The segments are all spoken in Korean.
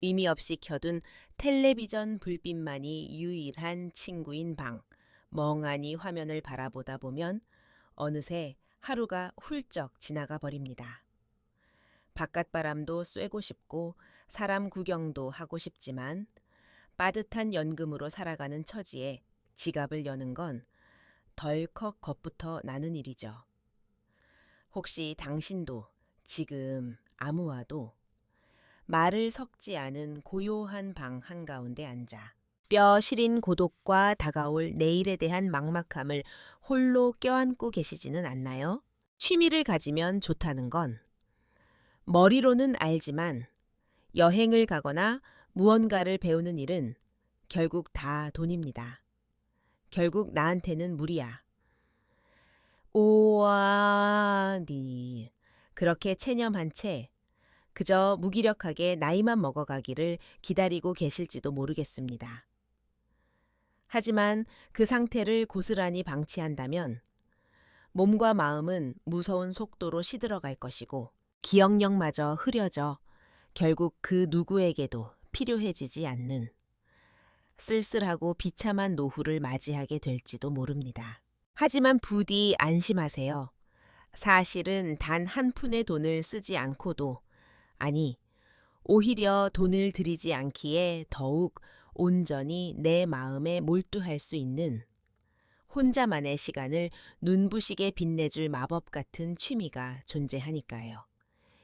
의미 없이 켜둔 텔레비전 불빛만이 유일한 친구인 방. 멍하니 화면을 바라보다 보면 어느새 하루가 훌쩍 지나가 버립니다. 바깥바람도 쐬고 싶고 사람 구경도 하고 싶지만 빠듯한 연금으로 살아가는 처지에 지갑을 여는 건 덜컥 겁부터 나는 일이죠. 혹시 당신도 지금 아무와도 말을 섞지 않은 고요한 방 한가운데 앉아 뼈 시린 고독과 다가올 내일에 대한 막막함을 홀로 껴안고 계시지는 않나요? 취미를 가지면 좋다는 건 머리로는 알지만 여행을 가거나 무언가를 배우는 일은 결국 다 돈입니다. 결국 나한테는 무리야. 오아니 그렇게 체념한 채 그저 무기력하게 나이만 먹어가기를 기다리고 계실지도 모르겠습니다. 하지만 그 상태를 고스란히 방치한다면 몸과 마음은 무서운 속도로 시들어갈 것이고 기억력마저 흐려져 결국 그 누구에게도 필요해지지 않는 쓸쓸하고 비참한 노후를 맞이하게 될지도 모릅니다. 하지만 부디 안심하세요. 사실은 단 한 푼의 돈을 쓰지 않고도, 아니, 오히려 돈을 들이지 않기에 더욱 온전히 내 마음에 몰두할 수 있는 혼자만의 시간을 눈부시게 빛내줄 마법 같은 취미가 존재하니까요.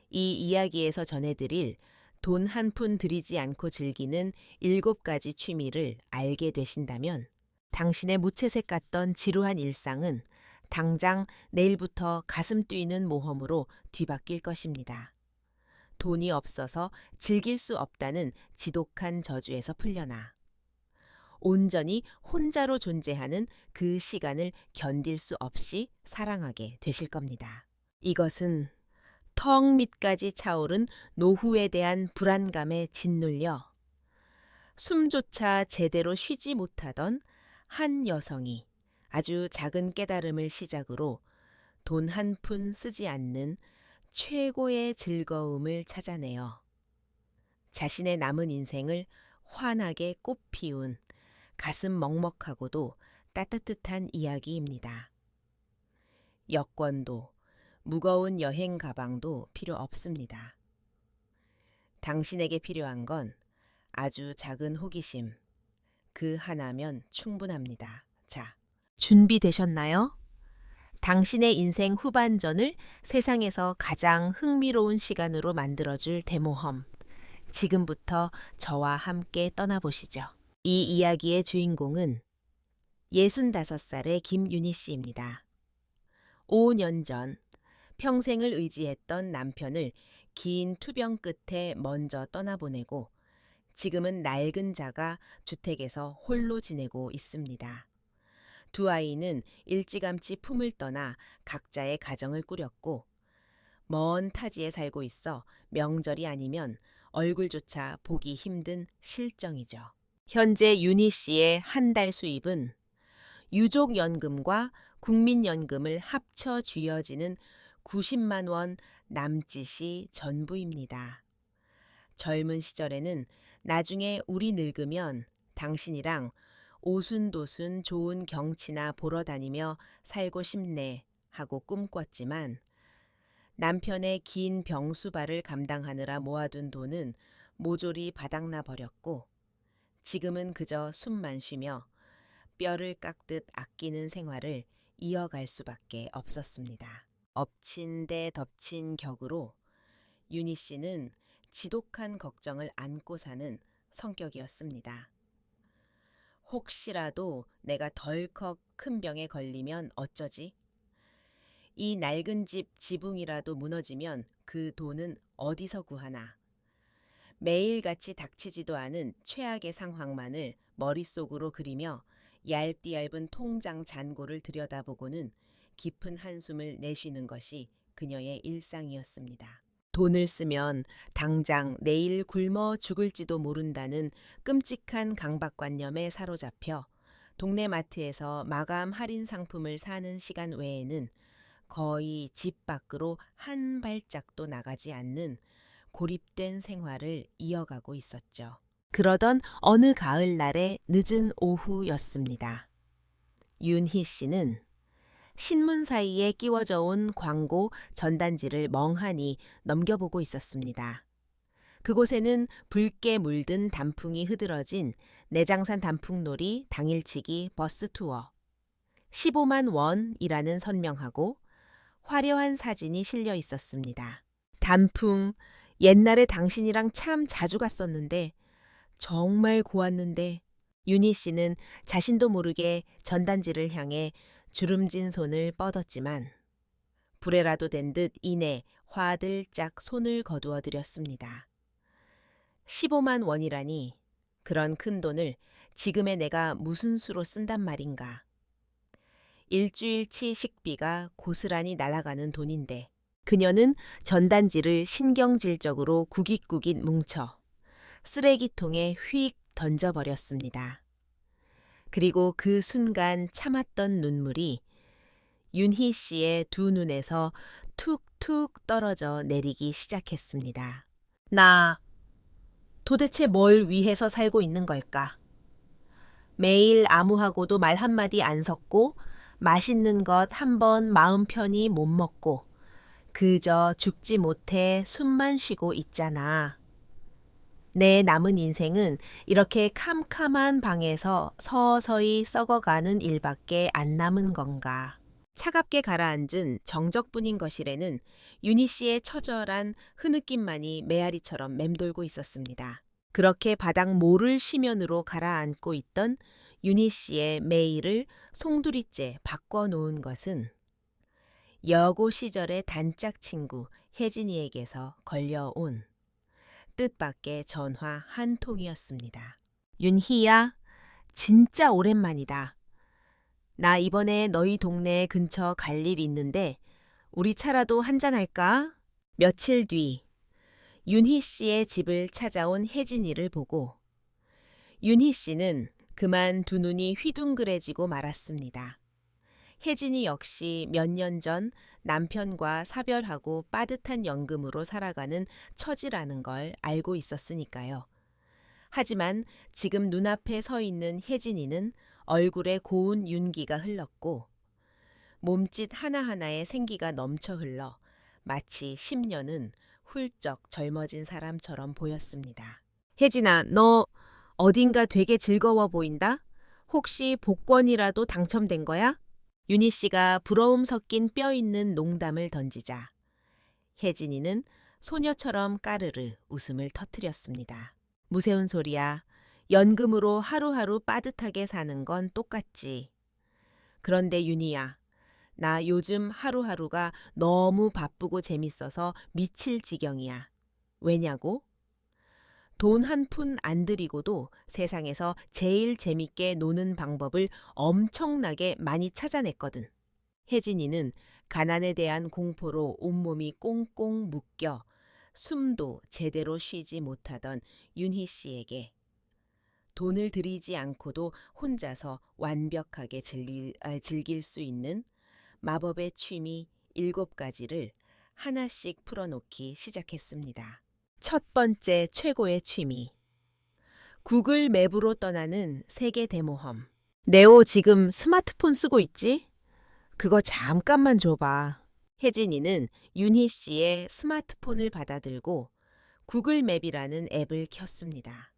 이 이야기에서 전해드릴 돈 한 푼 들이지 않고 즐기는 7가지 취미를 알게 되신다면 당신의 무채색 같던 지루한 일상은 당장 내일부터 가슴 뛰는 모험으로 뒤바뀔 것입니다. 돈이 없어서 즐길 수 없다는 지독한 저주에서 풀려나 온전히 혼자로 존재하는 그 시간을 견딜 수 없이 사랑하게 되실 겁니다. 이것은 턱 밑까지 차오른 노후에 대한 불안감에 짓눌려 숨조차 제대로 쉬지 못하던 한 여성이 아주 작은 깨달음을 시작으로 돈 한 푼 쓰지 않는 최고의 즐거움을 찾아내어 자신의 남은 인생을 환하게 꽃피운 가슴 먹먹하고도 따뜻한 이야기입니다. 여권도 무거운 여행 가방도 필요 없습니다. 당신에게 필요한 건 아주 작은 호기심, 그 하나면 충분합니다. 자, 준비되셨나요? 당신의 인생 후반전을 세상에서 가장 흥미로운 시간으로 만들어줄 대모험. 지금부터 저와 함께 떠나보시죠. 이 이야기의 주인공은 65살의 김윤희 씨입니다. 5년 전 평생을 의지했던 남편을 긴 투병 끝에 먼저 떠나보내고 지금은 낡은 자가 주택에서 홀로 지내고 있습니다. 두 아이는 일찌감치 품을 떠나 각자의 가정을 꾸렸고 먼 타지에 살고 있어 명절이 아니면 얼굴조차 보기 힘든 실정이죠. 현재 윤희 씨의 한 달 수입은 유족연금과 국민연금을 합쳐 쥐어지는 90만 원 남짓이 전부입니다. 젊은 시절에는 나중에 우리 늙으면 당신이랑 오순도순 좋은 경치나 보러 다니며 살고 싶네 하고 꿈꿨지만 남편의 긴 병수발을 감당하느라 모아둔 돈은 모조리 바닥나 버렸고 지금은 그저 숨만 쉬며 뼈를 깎듯 아끼는 생활을 이어갈 수밖에 없었습니다. 엎친 데 덮친 격으로 윤희 씨는 지독한 걱정을 안고 사는 성격이었습니다. 혹시라도 내가 덜컥 큰 병에 걸리면 어쩌지? 이 낡은 집 지붕이라도 무너지면 그 돈은 어디서 구하나? 매일같이 닥치지도 않은 최악의 상황만을 머릿속으로 그리며 얇디 얇은 통장 잔고를 들여다보고는 깊은 한숨을 내쉬는 것이 그녀의 일상이었습니다. 돈을 쓰면 당장 내일 굶어 죽을지도 모른다는 끔찍한 강박관념에 사로잡혀 동네 마트에서 마감 할인 상품을 사는 시간 외에는 거의 집 밖으로 한 발짝도 나가지 않는 고립된 생활을 이어가고 있었죠. 그러던 어느 가을날의 늦은 오후였습니다. 윤희 씨는 신문 사이에 끼워져 온 광고 전단지를 멍하니 넘겨보고 있었습니다. 그곳에는 붉게 물든 단풍이 흐드러진 내장산 단풍놀이 당일치기 버스 투어, 15만 원이라는 선명하고 화려한 사진이 실려 있었습니다. 단풍, 옛날에 당신이랑 참 자주 갔었는데 정말 고왔는데. 윤희 씨는 자신도 모르게 전단지를 향해 주름진 손을 뻗었지만 불에라도 된 듯 이내 화들짝 손을 거두어 드렸습니다. 15만 원이라니 그런 큰 돈을 지금의 내가 무슨 수로 쓴단 말인가. 일주일치 식비가 고스란히 날아가는 돈인데 그녀는 전단지를 신경질적으로 구깃구깃 뭉쳐 쓰레기통에 휙 던져버렸습니다. 그리고 그 순간 참았던 눈물이 윤희 씨의 두 눈에서 툭툭 떨어져 내리기 시작했습니다. 나 도대체 뭘 위해서 살고 있는 걸까? 매일 아무하고도 말 한마디 안 섞고 맛있는 것 한 번 마음 편히 못 먹고 그저 죽지 못해 숨만 쉬고 있잖아. 내 남은 인생은 이렇게 캄캄한 방에서 서서히 썩어가는 일밖에 안 남은 건가. 차갑게 가라앉은 정적분인 거실에는 윤희 씨의 처절한 흐느낌만이 메아리처럼 맴돌고 있었습니다. 그렇게 바닥 모를 시면으로 가라앉고 있던 윤희 씨의 매일을 송두리째 바꿔놓은 것은 여고 시절의 단짝 친구 혜진이에게서 걸려온 뜻밖의 전화 한 통이었습니다. 윤희야, 진짜 오랜만이다. 나 이번에 너희 동네 근처 갈 일 있는데 우리 차라도 한잔할까? 며칠 뒤 윤희 씨의 집을 찾아온 혜진이를 보고 윤희 씨는 그만 두 눈이 휘둥그레지고 말았습니다. 혜진이 역시 몇 년 전 남편과 사별하고 빠듯한 연금으로 살아가는 처지라는 걸 알고 있었으니까요. 하지만 지금 눈앞에 서 있는 혜진이는 얼굴에 고운 윤기가 흘렀고 몸짓 하나하나에 생기가 넘쳐 흘러 마치 10년은 훌쩍 젊어진 사람처럼 보였습니다. 혜진아, 너 어딘가 되게 즐거워 보인다? 혹시 복권이라도 당첨된 거야? 윤희 씨가 부러움 섞인 뼈 있는 농담을 던지자 혜진이는 소녀처럼 까르르 웃음을 터뜨렸습니다. 무세운 소리야. 연금으로 하루하루 빠듯하게 사는 건 똑같지. 그런데 윤희야, 나 요즘 하루하루가 너무 바쁘고 재밌어서 미칠 지경이야. 왜냐고? 돈 한 푼 안 들이고도 세상에서 제일 재밌게 노는 방법을 엄청나게 많이 찾아냈거든. 혜진이는 가난에 대한 공포로 온몸이 꽁꽁 묶여 숨도 제대로 쉬지 못하던 윤희 씨에게 돈을 들이지 않고도 혼자서 완벽하게 즐길 수 있는 마법의 취미 7가지를 하나씩 풀어놓기 시작했습니다. 첫 번째 최고의 취미. 구글 맵으로 떠나는 세계 대모험. 네오 지금 스마트폰 쓰고 있지? 그거 잠깐만 줘봐. 혜진이는 윤희 씨의 스마트폰을 받아들고 구글 맵이라는 앱을 켰습니다.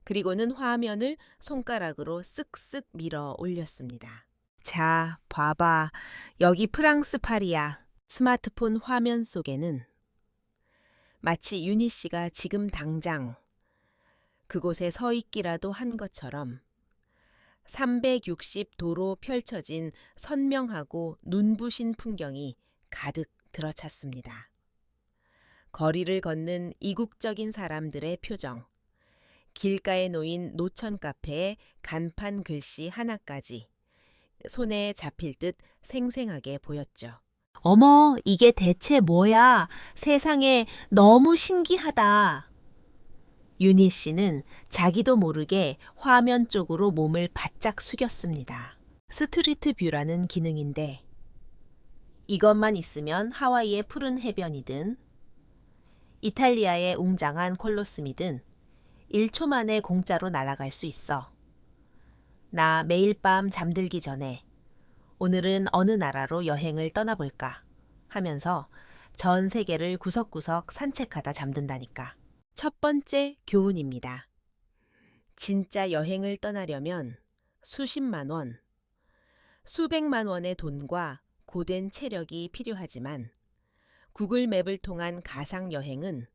그리고는 화면을 손가락으로 쓱쓱 밀어 올렸습니다. 자, 봐봐. 여기 프랑스 파리야. 스마트폰 화면 속에는 마치 윤희 씨가 지금 당장 그곳에 서 있기라도 한 것처럼 360도로 펼쳐진 선명하고 눈부신 풍경이 가득 들어찼습니다. 거리를 걷는 이국적인 사람들의 표정, 길가에 놓인 노천 카페의 간판 글씨 하나까지 손에 잡힐 듯 생생하게 보였죠. 어머, 이게 대체 뭐야? 세상에 너무 신기하다. 윤희 씨는 자기도 모르게 화면 쪽으로 몸을 바짝 숙였습니다. 스트리트 뷰라는 기능인데 이것만 있으면 하와이의 푸른 해변이든 이탈리아의 웅장한 콜로스미든 1초 만에 공짜로 날아갈 수 있어. 나 매일 밤 잠들기 전에 오늘은 어느 나라로 여행을 떠나볼까 하면서 전 세계를 구석구석 산책하다 잠든다니까. 첫 번째 교훈입니다. 진짜 여행을 떠나려면 수십만 원, 수백만 원의 돈과 고된 체력이 필요하지만 구글 맵을 통한 가상 여행은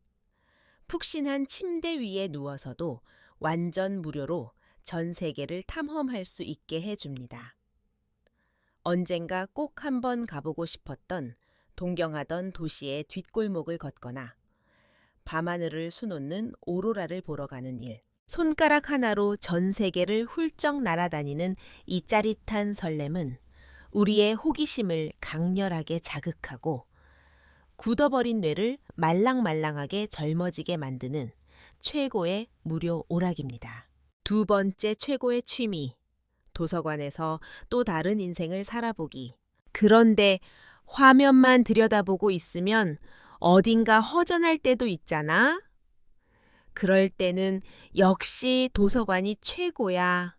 푹신한 침대 위에 누워서도 완전 무료로 전 세계를 탐험할 수 있게 해줍니다. 언젠가 꼭 한번 가보고 싶었던 동경하던 도시의 뒷골목을 걷거나 밤하늘을 수놓는 오로라를 보러 가는 일. 손가락 하나로 전 세계를 훌쩍 날아다니는 이 짜릿한 설렘은 우리의 호기심을 강렬하게 자극하고 굳어버린 뇌를 말랑말랑하게 젊어지게 만드는 최고의 무료 오락입니다. 두 번째 최고의 취미, 도서관에서 또 다른 인생을 살아보기. 그런데 화면만 들여다보고 있으면 어딘가 허전할 때도 있잖아. 그럴 때는 역시 도서관이 최고야.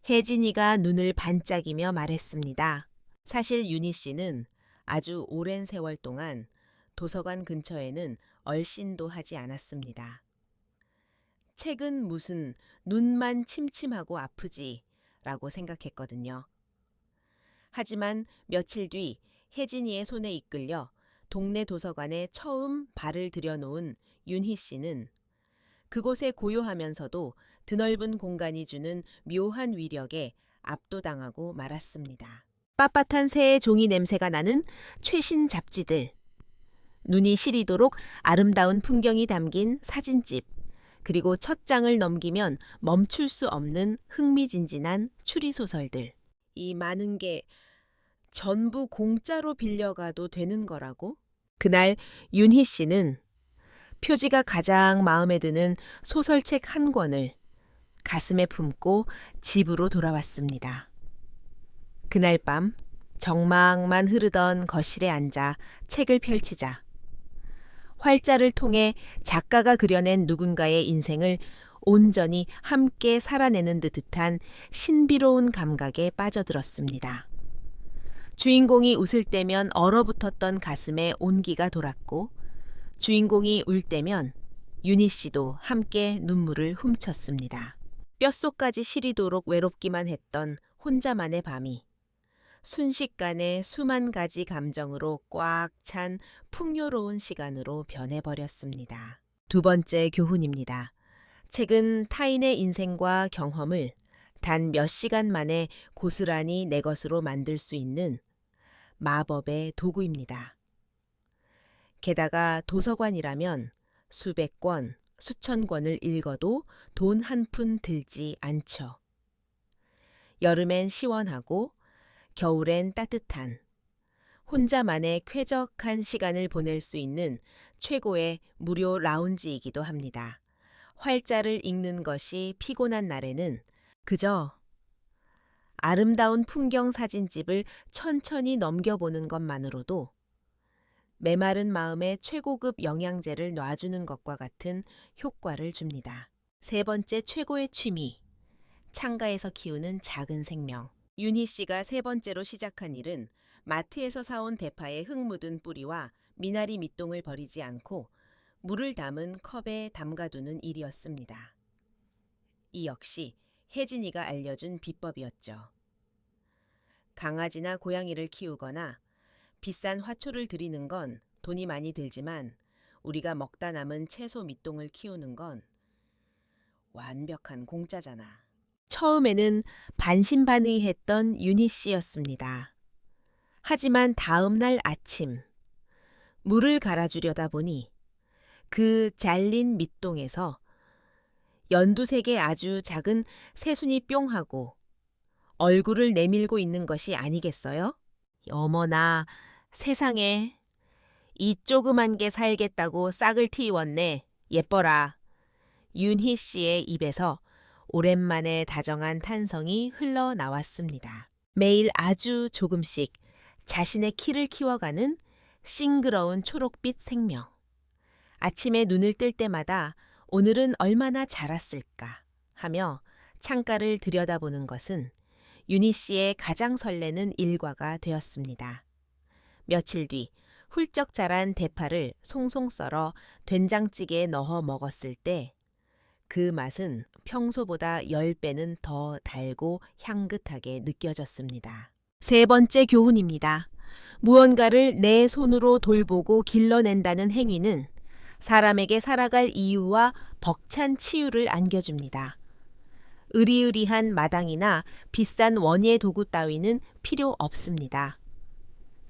혜진이가 눈을 반짝이며 말했습니다. 사실 윤희 씨는 아주 오랜 세월 동안 도서관 근처에는 얼씬도 하지 않았습니다. 책은 무슨 눈만 침침하고 아프지 라고 생각했거든요. 하지만 며칠 뒤 혜진이의 손에 이끌려 동네 도서관에 처음 발을 들여놓은 윤희 씨는 그곳의 고요하면서도 드넓은 공간이 주는 묘한 위력에 압도당하고 말았습니다. 빳빳한 새의 종이 냄새가 나는 최신 잡지들, 눈이 시리도록 아름다운 풍경이 담긴 사진집, 그리고 첫 장을 넘기면 멈출 수 없는 흥미진진한 추리소설들. 이 많은 게 전부 공짜로 빌려가도 되는 거라고? 그날 윤희 씨는 표지가 가장 마음에 드는 소설책 한 권을 가슴에 품고 집으로 돌아왔습니다. 그날 밤 정막만 흐르던 거실에 앉아 책을 펼치자 활자를 통해 작가가 그려낸 누군가의 인생을 온전히 함께 살아내는 듯한 신비로운 감각에 빠져들었습니다. 주인공이 웃을 때면 얼어붙었던 가슴에 온기가 돌았고 주인공이 울 때면 윤희 씨도 함께 눈물을 훔쳤습니다. 뼛속까지 시리도록 외롭기만 했던 혼자만의 밤이 순식간에 수만 가지 감정으로 꽉 찬 풍요로운 시간으로 변해버렸습니다. 두 번째 교훈입니다. 책은 타인의 인생과 경험을 단 몇 시간 만에 고스란히 내 것으로 만들 수 있는 마법의 도구입니다. 게다가 도서관이라면 수백 권, 수천 권을 읽어도 돈 한 푼 들지 않죠. 여름엔 시원하고 겨울엔 따뜻한 혼자만의 쾌적한 시간을 보낼 수 있는 최고의 무료 라운지이기도 합니다. 활자를 읽는 것이 피곤한 날에는 그저 아름다운 풍경 사진집을 천천히 넘겨보는 것만으로도 메마른 마음에 최고급 영양제를 놔주는 것과 같은 효과를 줍니다. 세 번째 최고의 취미, 창가에서 키우는 작은 생명. 윤희 씨가 세 번째로 시작한 일은 마트에서 사온 대파의 흙 묻은 뿌리와 미나리 밑동을 버리지 않고 물을 담은 컵에 담가두는 일이었습니다. 이 역시 혜진이가 알려준 비법이었죠. 강아지나 고양이를 키우거나 비싼 화초를 들이는 건 돈이 많이 들지만 우리가 먹다 남은 채소 밑동을 키우는 건 완벽한 공짜잖아. 처음에는 반신반의했던 윤희 씨였습니다. 하지만 다음 날 아침 물을 갈아주려다 보니 그 잘린 밑동에서 연두색의 아주 작은 새순이 뿅 하고 얼굴을 내밀고 있는 것이 아니겠어요? 어머나 세상에 이 조그만 게 살겠다고 싹을 틔웠네. 예뻐라. 윤희 씨의 입에서 오랜만에 다정한 탄성이 흘러나왔습니다. 매일 아주 조금씩 자신의 키를 키워가는 싱그러운 초록빛 생명. 아침에 눈을 뜰 때마다 오늘은 얼마나 자랐을까 하며 창가를 들여다보는 것은 윤희 씨의 가장 설레는 일과가 되었습니다. 며칠 뒤 훌쩍 자란 대파를 송송 썰어 된장찌개에 넣어 먹었을 때 그 맛은 평소보다 10배는 더 달고 향긋하게 느껴졌습니다. 세 번째 교훈입니다. 무언가를 내 손으로 돌보고 길러낸다는 행위는 사람에게 살아갈 이유와 벅찬 치유를 안겨줍니다. 으리으리한 마당이나 비싼 원예 도구 따위는 필요 없습니다.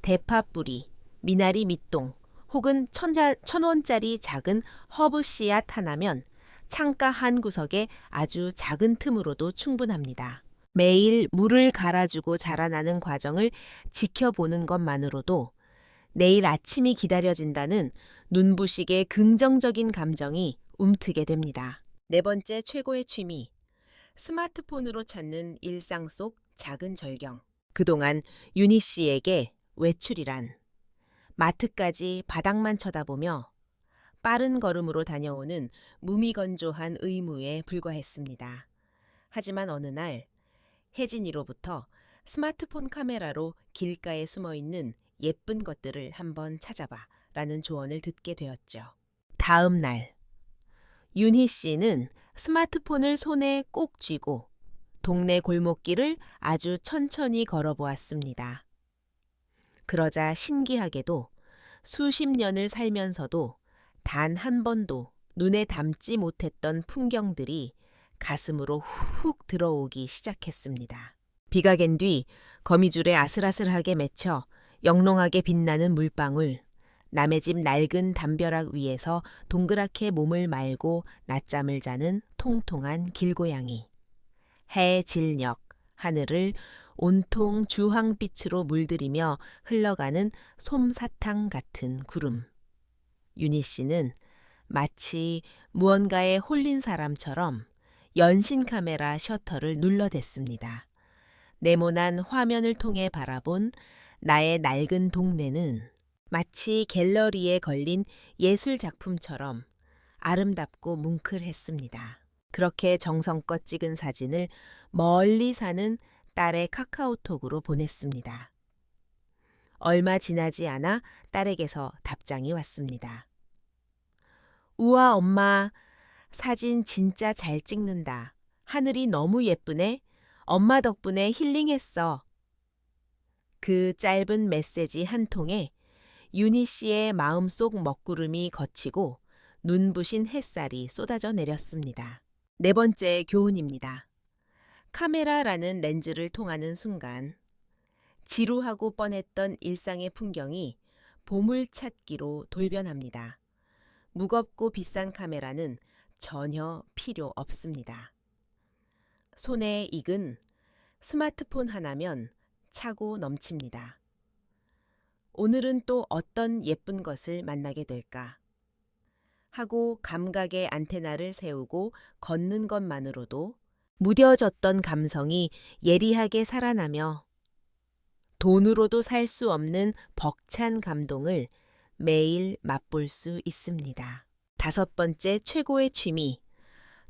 대파 뿌리, 미나리 밑동 혹은 1,000원짜리 작은 허브 씨앗 하나면 창가 한 구석에 아주 작은 틈으로도 충분합니다. 매일 물을 갈아주고 자라나는 과정을 지켜보는 것만으로도 내일 아침이 기다려진다는 눈부시게 긍정적인 감정이 움트게 됩니다. 네 번째 최고의 취미, 스마트폰으로 찾는 일상 속 작은 절경. 그동안 윤희 씨에게 외출이란 마트까지 바닥만 쳐다보며 빠른 걸음으로 다녀오는 무미건조한 의무에 불과했습니다. 하지만 어느 날 혜진이로부터 스마트폰 카메라로 길가에 숨어있는 예쁜 것들을 한번 찾아봐 라는 조언을 듣게 되었죠. 다음 날 윤희 씨는 스마트폰을 손에 꼭 쥐고 동네 골목길을 아주 천천히 걸어보았습니다. 그러자 신기하게도 수십 년을 살면서도 단 한 번도 눈에 담지 못했던 풍경들이 가슴으로 훅 들어오기 시작했습니다. 비가 갠 뒤 거미줄에 아슬아슬하게 맺혀 영롱하게 빛나는 물방울, 남의 집 낡은 담벼락 위에서 동그랗게 몸을 말고 낮잠을 자는 통통한 길고양이, 해의 진력, 하늘을 온통 주황빛으로 물들이며 흘러가는 솜사탕 같은 구름. 윤희 씨는 마치 무언가에 홀린 사람처럼 연신 카메라 셔터를 눌러댔습니다. 네모난 화면을 통해 바라본 나의 낡은 동네는 마치 갤러리에 걸린 예술 작품처럼 아름답고 뭉클했습니다. 그렇게 정성껏 찍은 사진을 멀리 사는 딸의 카카오톡으로 보냈습니다. 얼마 지나지 않아 딸에게서 답장이 왔습니다. 우와 엄마, 사진 진짜 잘 찍는다. 하늘이 너무 예쁘네. 엄마 덕분에 힐링했어. 그 짧은 메시지 한 통에 윤희 씨의 마음속 먹구름이 걷히고 눈부신 햇살이 쏟아져 내렸습니다. 네 번째 교훈입니다. 카메라라는 렌즈를 통하는 순간 지루하고 뻔했던 일상의 풍경이 보물찾기로 돌변합니다. 무겁고 비싼 카메라는 전혀 필요 없습니다. 손에 익은 스마트폰 하나면 차고 넘칩니다. 오늘은 또 어떤 예쁜 것을 만나게 될까? 하고 감각의 안테나를 세우고 걷는 것만으로도 무뎌졌던 감성이 예리하게 살아나며 돈으로도 살 수 없는 벅찬 감동을 매일 맛볼 수 있습니다. 다섯 번째 최고의 취미,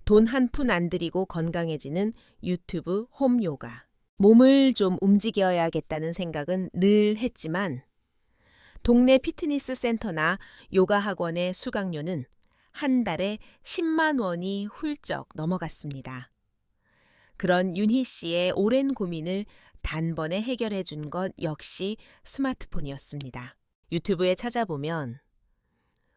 돈 한 푼 안 들이고 건강해지는 유튜브 홈 요가. 몸을 좀 움직여야겠다는 생각은 늘 했지만 동네 피트니스 센터나 요가 학원의 수강료는 한 달에 10만 원이 훌쩍 넘어갔습니다. 그런 윤희 씨의 오랜 고민을 단번에 해결해 준 것 역시 스마트폰이었습니다. 유튜브에 찾아보면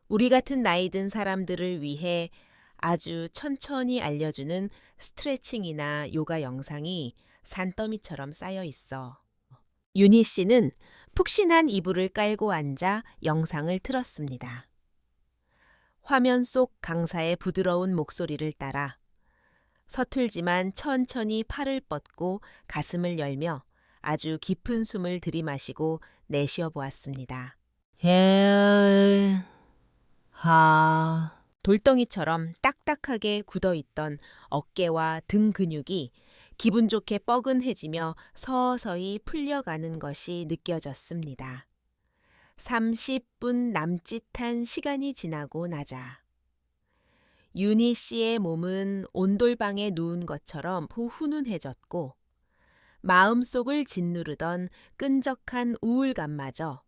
우리 같은 나이 든 사람들을 위해 아주 천천히 알려주는 스트레칭이나 요가 영상이 산더미처럼 쌓여 있어. 윤희 씨는 푹신한 이불을 깔고 앉아 영상을 틀었습니다. 화면 속 강사의 부드러운 목소리를 따라 서툴지만 천천히 팔을 뻗고 가슴을 열며 아주 깊은 숨을 들이마시고 내쉬어 보았습니다. 돌덩이처럼 딱딱하게 굳어있던 어깨와 등 근육이 기분 좋게 뻐근해지며 서서히 풀려가는 것이 느껴졌습니다. 30분 남짓한 시간이 지나고 나자 윤희 씨의 몸은 온돌방에 누운 것처럼 훈훈해졌고 마음속을 짓누르던 끈적한 우울감마저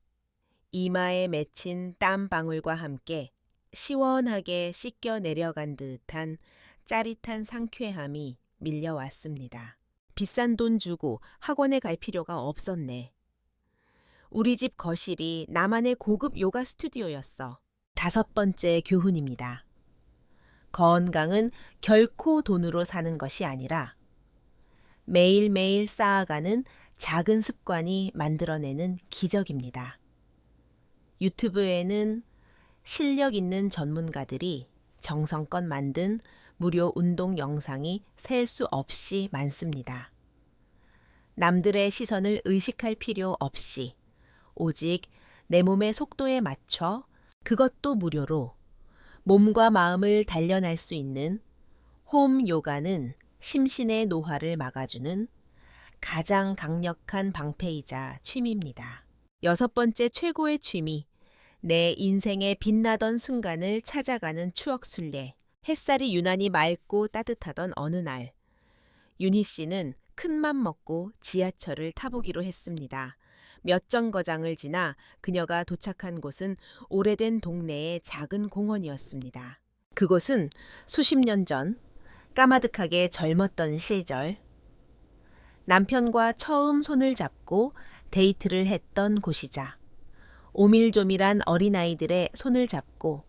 이마에 맺힌 땀방울과 함께 시원하게 씻겨 내려간 듯한 짜릿한 상쾌함이 밀려왔습니다. 비싼 돈 주고 학원에 갈 필요가 없었네. 우리 집 거실이 나만의 고급 요가 스튜디오였어. 5번째 교훈입니다. 건강은 결코 돈으로 사는 것이 아니라 매일매일 쌓아가는 작은 습관이 만들어내는 기적입니다. 유튜브에는 실력 있는 전문가들이 정성껏 만든 무료 운동 영상이 셀 수 없이 많습니다. 남들의 시선을 의식할 필요 없이 오직 내 몸의 속도에 맞춰 그것도 무료로 몸과 마음을 단련할 수 있는 홈 요가는 심신의 노화를 막아주는 가장 강력한 방패이자 취미입니다. 6번째 최고의 취미, 내 인생의 빛나던 순간을 찾아가는 추억 순례. 햇살이 유난히 맑고 따뜻하던 어느 날, 윤희 씨는 큰맘 먹고 지하철을 타보기로 했습니다. 몇 정거장을 지나 그녀가 도착한 곳은 오래된 동네의 작은 공원이었습니다. 그곳은 수십 년 전 까마득하게 젊었던 시절 남편과 처음 손을 잡고 데이트를 했던 곳이자 오밀조밀한 어린아이들의 손을 잡고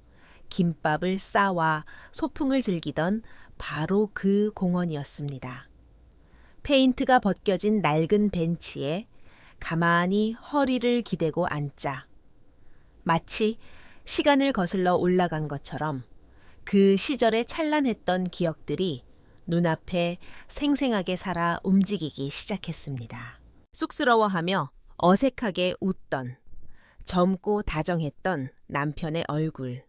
김밥을 싸와 소풍을 즐기던 바로 그 공원이었습니다. 페인트가 벗겨진 낡은 벤치에 가만히 허리를 기대고 앉자 마치 시간을 거슬러 올라간 것처럼 그 시절에 찬란했던 기억들이 눈앞에 생생하게 살아 움직이기 시작했습니다. 쑥스러워하며 어색하게 웃던 젊고 다정했던 남편의 얼굴.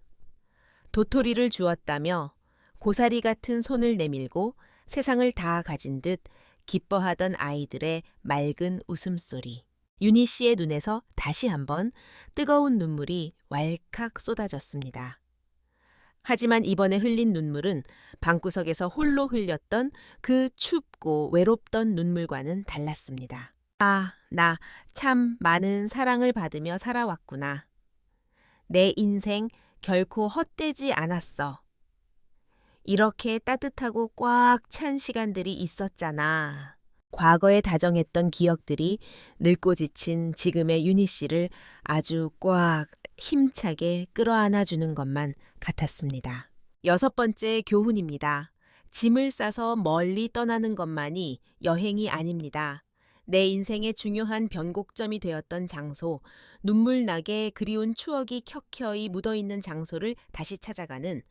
도토리를 주었다며 고사리 같은 손을 내밀고 세상을 다 가진 듯 기뻐하던 아이들의 맑은 웃음소리. 윤희 씨의 눈에서 다시 한번 뜨거운 눈물이 왈칵 쏟아졌습니다. 하지만 이번에 흘린 눈물은 방구석에서 홀로 흘렸던 그 춥고 외롭던 눈물과는 달랐습니다. 아, 나 참 많은 사랑을 받으며 살아왔구나. 내 인생 결코 헛되지 않았어. 이렇게 따뜻하고 꽉 찬 시간들이 있었잖아. 과거에 다정했던 기억들이 늙고 지친 지금의 윤희 씨를 아주 꽉 힘차게 끌어안아주는 것만 같았습니다. 6번째 교훈입니다. 짐을 싸서 멀리 떠나는 것만이 여행이 아닙니다. 내 인생의 중요한 변곡점이 되었던 장소, 눈물나게 그리운 추억이 켜켜이 묻어있는 장소를 다시 찾아가는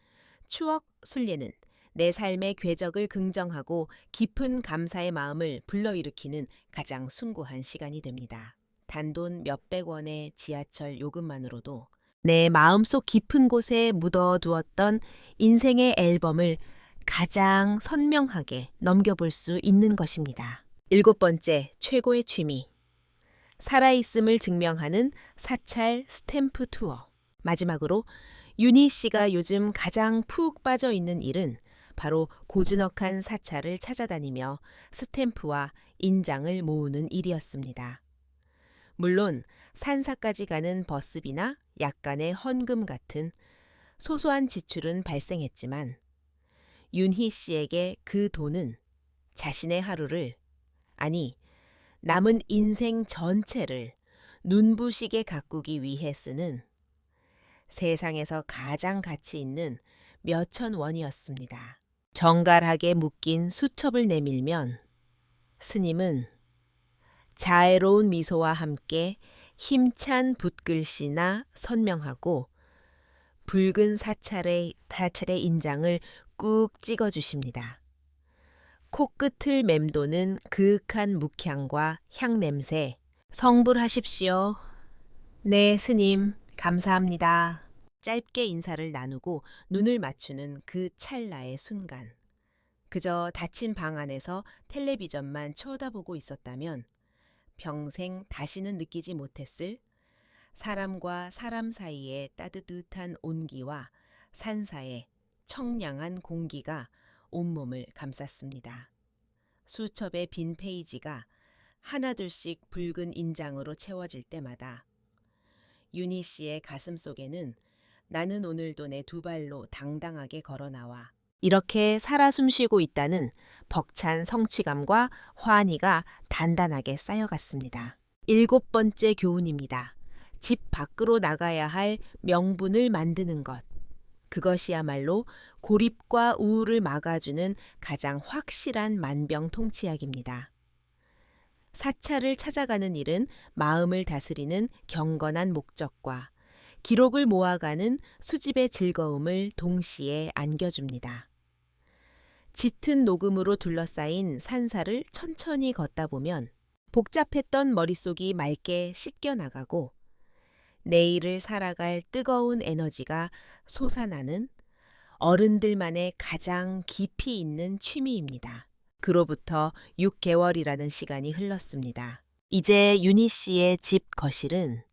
추억 순례는 내 삶의 궤적을 긍정하고 깊은 감사의 마음을 불러일으키는 가장 숭고한 시간이 됩니다. 단돈 몇백 원의 지하철 요금만으로도 내 마음속 깊은 곳에 묻어두었던 인생의 앨범을 가장 선명하게 넘겨볼 수 있는 것입니다. 7번째 최고의 취미. 살아있음을 증명하는 사찰 스탬프 투어. 마지막으로 윤희 씨가 요즘 가장 푹 빠져 있는 일은 바로 고즈넉한 사찰을 찾아다니며 스탬프와 인장을 모으는 일이었습니다. 물론 산사까지 가는 버스비나 약간의 헌금 같은 소소한 지출은 발생했지만 윤희 씨에게 그 돈은 자신의 하루를, 아니 남은 인생 전체를 눈부시게 가꾸기 위해 쓰는 세상에서 가장 가치 있는 몇천 원이었습니다. 정갈하게 묶인 수첩을 내밀면 스님은 자애로운 미소와 함께 힘찬 붓글씨나 선명하고 붉은 사찰의 인장을 꾹 찍어주십니다. 코끝을 맴도는 그윽한 묵향과 향냄새. 성불하십시오. 네, 스님, 감사합니다. 짧게 인사를 나누고 눈을 맞추는 그 찰나의 순간. 그저 닫힌 방 안에서 텔레비전만 쳐다보고 있었다면 평생 다시는 느끼지 못했을 사람과 사람 사이의 따뜻한 온기와 산사의 청량한 공기가 온몸을 감쌌습니다. 수첩의 빈 페이지가 하나둘씩 붉은 인장으로 채워질 때마다 윤희 씨의 가슴 속에는 나는 오늘도 내 두 발로 당당하게 걸어 나와 이렇게 살아 숨쉬고 있다는 벅찬 성취감과 환희가 단단하게 쌓여갔습니다. 7번째 교훈입니다. 집 밖으로 나가야 할 명분을 만드는 것. 그것이야말로 고립과 우울을 막아주는 가장 확실한 만병통치약입니다. 사찰을 찾아가는 일은 마음을 다스리는 경건한 목적과 기록을 모아가는 수집의 즐거움을 동시에 안겨줍니다. 짙은 녹음으로 둘러싸인 산사를 천천히 걷다 보면 복잡했던 머릿속이 맑게 씻겨나가고 내일을 살아갈 뜨거운 에너지가 솟아나는 어른들만의 가장 깊이 있는 취미입니다. 그로부터 6개월이라는 시간이 흘렀습니다. 이제 윤희 씨의 집 거실은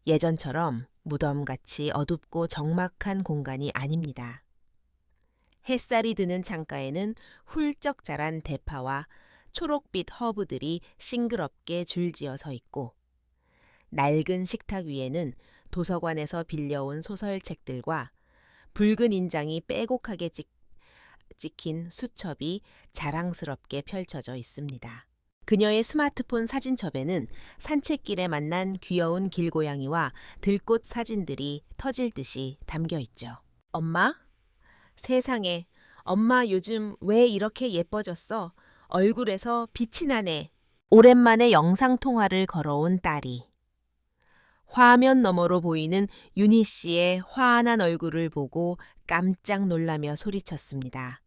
예전처럼 무덤같이 어둡고 적막한 공간이 아닙니다. 햇살이 드는 창가에는 훌쩍 자란 대파와 초록빛 허브들이 싱그럽게 줄지어 서 있고 낡은 식탁 위에는 도서관에서 빌려온 소설책들과 붉은 인장이 빼곡하게 찍힌 수첩이 자랑스럽게 펼쳐져 있습니다. 그녀의 스마트폰 사진첩에는 산책길에 만난 귀여운 길고양이와 들꽃 사진들이 터질 듯이 담겨 있죠. 엄마? 세상에, 엄마 요즘 왜 이렇게 예뻐졌어? 얼굴에서 빛이 나네. 오랜만에 영상통화를 걸어온 딸이. 화면 너머로 보이는 윤희 씨의 환한 얼굴을 보고 깜짝 놀라며 소리쳤습니다.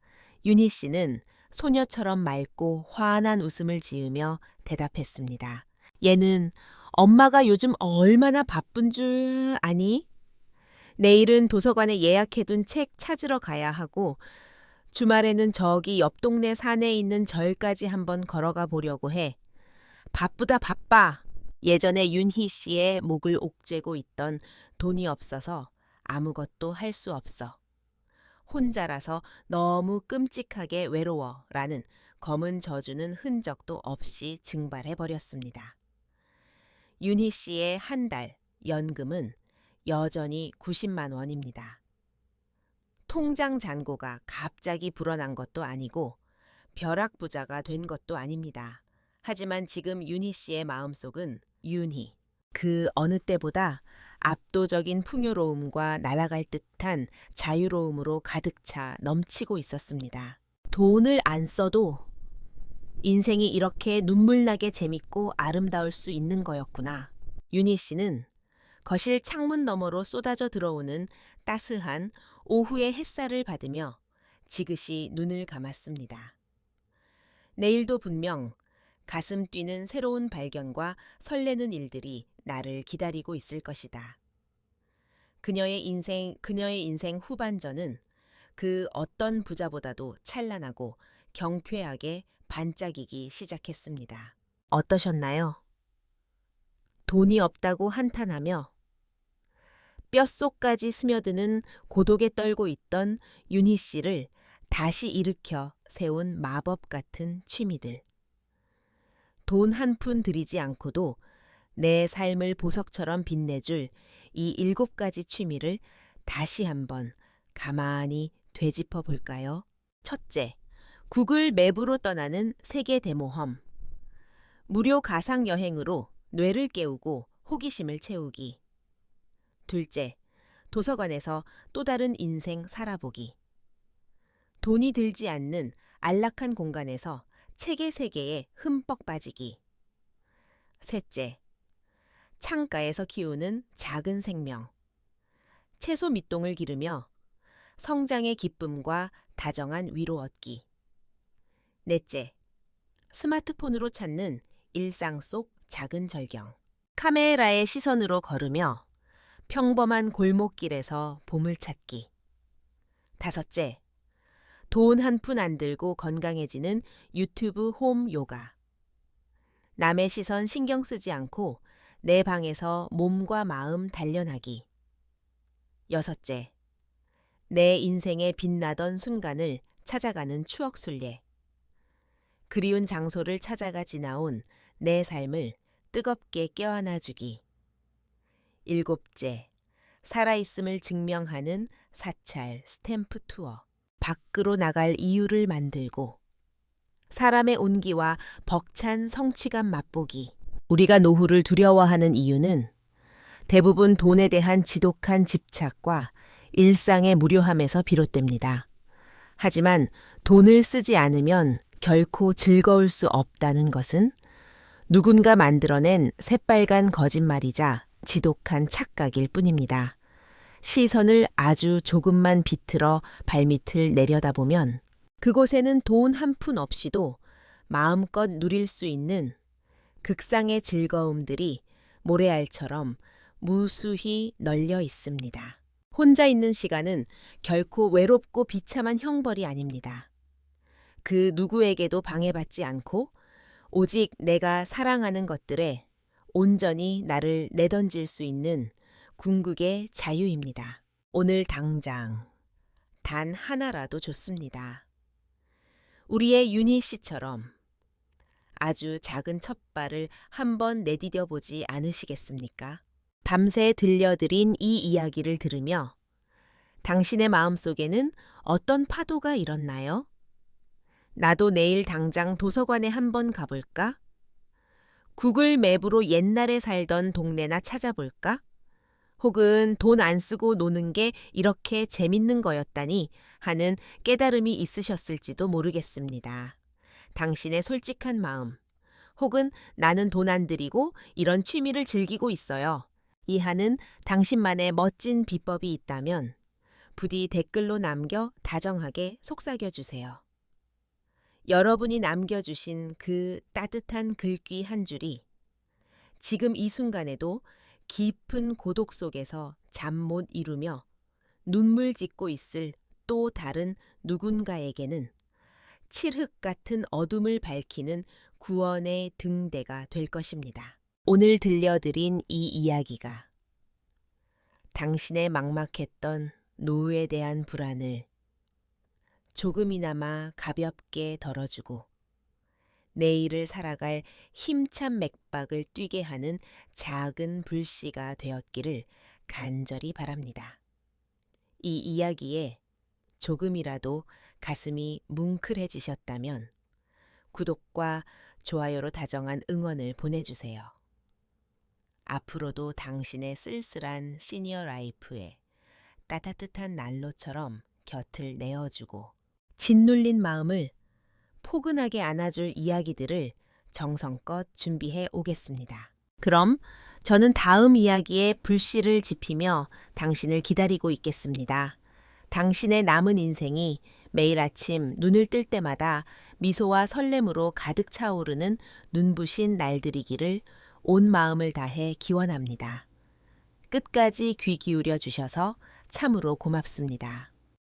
윤희 씨는 소녀처럼 맑고 환한 웃음을 지으며 대답했습니다. 얘는 엄마가 요즘 얼마나 바쁜 줄 아니? 내일은 도서관에 예약해둔 책 찾으러 가야 하고 주말에는 저기 옆 동네 산에 있는 절까지 한번 걸어가 보려고 해. 바쁘다 바빠. 예전에 윤희 씨의 목을 옥죄고 있던 돈이 없어서 아무것도 할 수 없어. 혼자라서 너무 끔찍하게 외로워 라는 검은 저주는 흔적도 없이 증발해버렸습니다. 윤희 씨의 한 달 연금은 여전히 90만 원입니다. 통장 잔고가 갑자기 불어난 것도 아니고 벼락부자가 된 것도 아닙니다. 하지만 지금 윤희 씨의 마음속은 윤희, 그 어느 때보다 압도적인 풍요로움과 날아갈 듯한 자유로움으로 가득 차 넘치고 있었습니다. 돈을 안 써도 인생이 이렇게 눈물나게 재밌고 아름다울 수 있는 거였구나. 윤희 씨는 거실 창문 너머로 쏟아져 들어오는 따스한 오후의 햇살을 받으며 지그시 눈을 감았습니다. 내일도 분명 가슴 뛰는 새로운 발견과 설레는 일들이 나를 기다리고 있을 것이다. 그녀의 인생 후반전은 그 어떤 부자보다도 찬란하고 경쾌하게 반짝이기 시작했습니다. 어떠셨나요? 돈이 없다고 한탄하며 뼛속까지 스며드는 고독에 떨고 있던 윤희 씨를 다시 일으켜 세운 마법 같은 취미들. 돈 한 푼 들이지 않고도 내 삶을 보석처럼 빛내줄 이 7가지 취미를 다시 한번 가만히 되짚어 볼까요? 첫째, 구글 맵으로 떠나는 세계 대모험. 무료 가상 여행으로 뇌를 깨우고 호기심을 채우기. 둘째, 도서관에서 또 다른 인생 살아보기. 돈이 들지 않는 안락한 공간에서 책의 세계에 흠뻑 빠지기. 셋째, 창가에서 키우는 작은 생명. 채소 밑동을 기르며 성장의 기쁨과 다정한 위로 얻기. 넷째, 스마트폰으로 찾는 일상 속 작은 절경. 카메라의 시선으로 걸으며 평범한 골목길에서 보물 찾기. 다섯째, 돈 한 푼 안 들고 건강해지는 유튜브 홈 요가. 남의 시선 신경 쓰지 않고 내 방에서 몸과 마음 단련하기. 6째, 내 인생의 빛나던 순간을 찾아가는 추억 순례. 그리운 장소를 찾아가 지나온 내 삶을 뜨겁게 껴안아 주기. 7째, 살아있음을 증명하는 사찰 스탬프 투어. 밖으로 나갈 이유를 만들고. 사람의 온기와 벅찬 성취감 맛보기. 우리가 노후를 두려워하는 이유는 대부분 돈에 대한 지독한 집착과 일상의 무료함에서 비롯됩니다. 하지만 돈을 쓰지 않으면 결코 즐거울 수 없다는 것은 누군가 만들어낸 새빨간 거짓말이자 지독한 착각일 뿐입니다. 시선을 아주 조금만 비틀어 발밑을 내려다보면 그곳에는 돈 한 푼 없이도 마음껏 누릴 수 있는 극상의 즐거움들이 모래알처럼 무수히 널려 있습니다. 혼자 있는 시간은 결코 외롭고 비참한 형벌이 아닙니다. 그 누구에게도 방해받지 않고 오직 내가 사랑하는 것들에 온전히 나를 내던질 수 있는 궁극의 자유입니다. 오늘 당장 단 하나라도 좋습니다. 우리의 윤희 씨처럼 아주 작은 첫발을 한번 내디뎌 보지 않으시겠습니까? 밤새 들려드린 이 이야기를 들으며 당신의 마음속에는 어떤 파도가 일었나요? 나도 내일 당장 도서관에 한번 가볼까? 구글 맵으로 옛날에 살던 동네나 찾아볼까? 혹은 돈 안 쓰고 노는 게 이렇게 재밌는 거였다니 하는 깨달음이 있으셨을지도 모르겠습니다. 당신의 솔직한 마음, 혹은 나는 돈 안 들이고 이런 취미를 즐기고 있어요. 이 하는 당신만의 멋진 비법이 있다면 부디 댓글로 남겨 다정하게 속삭여 주세요. 여러분이 남겨주신 그 따뜻한 글귀 한 줄이 지금 이 순간에도 깊은 고독 속에서 잠 못 이루며 눈물 짓고 있을 또 다른 누군가에게는 칠흑 같은 어둠을 밝히는 구원의 등대가 될 것입니다. 오늘 들려드린 이 이야기가 당신의 막막했던 노후에 대한 불안을 조금이나마 가볍게 덜어주고 내일을 살아갈 힘찬 맥박을 뛰게 하는 작은 불씨가 되었기를 간절히 바랍니다. 이 이야기에 조금이라도 가슴이 뭉클해지셨다면 구독과 좋아요로 다정한 응원을 보내주세요. 앞으로도 당신의 쓸쓸한 시니어 라이프에 따뜻한 난로처럼 곁을 내어주고 짓눌린 마음을 포근하게 안아줄 이야기들을 정성껏 준비해 오겠습니다. 그럼 저는 다음 이야기의 불씨를 지피며 당신을 기다리고 있겠습니다. 당신의 남은 인생이 매일 아침 눈을 뜰 때마다 미소와 설렘으로 가득 차오르는 눈부신 날들이기를 온 마음을 다해 기원합니다. 끝까지 귀 기울여 주셔서 참으로 고맙습니다.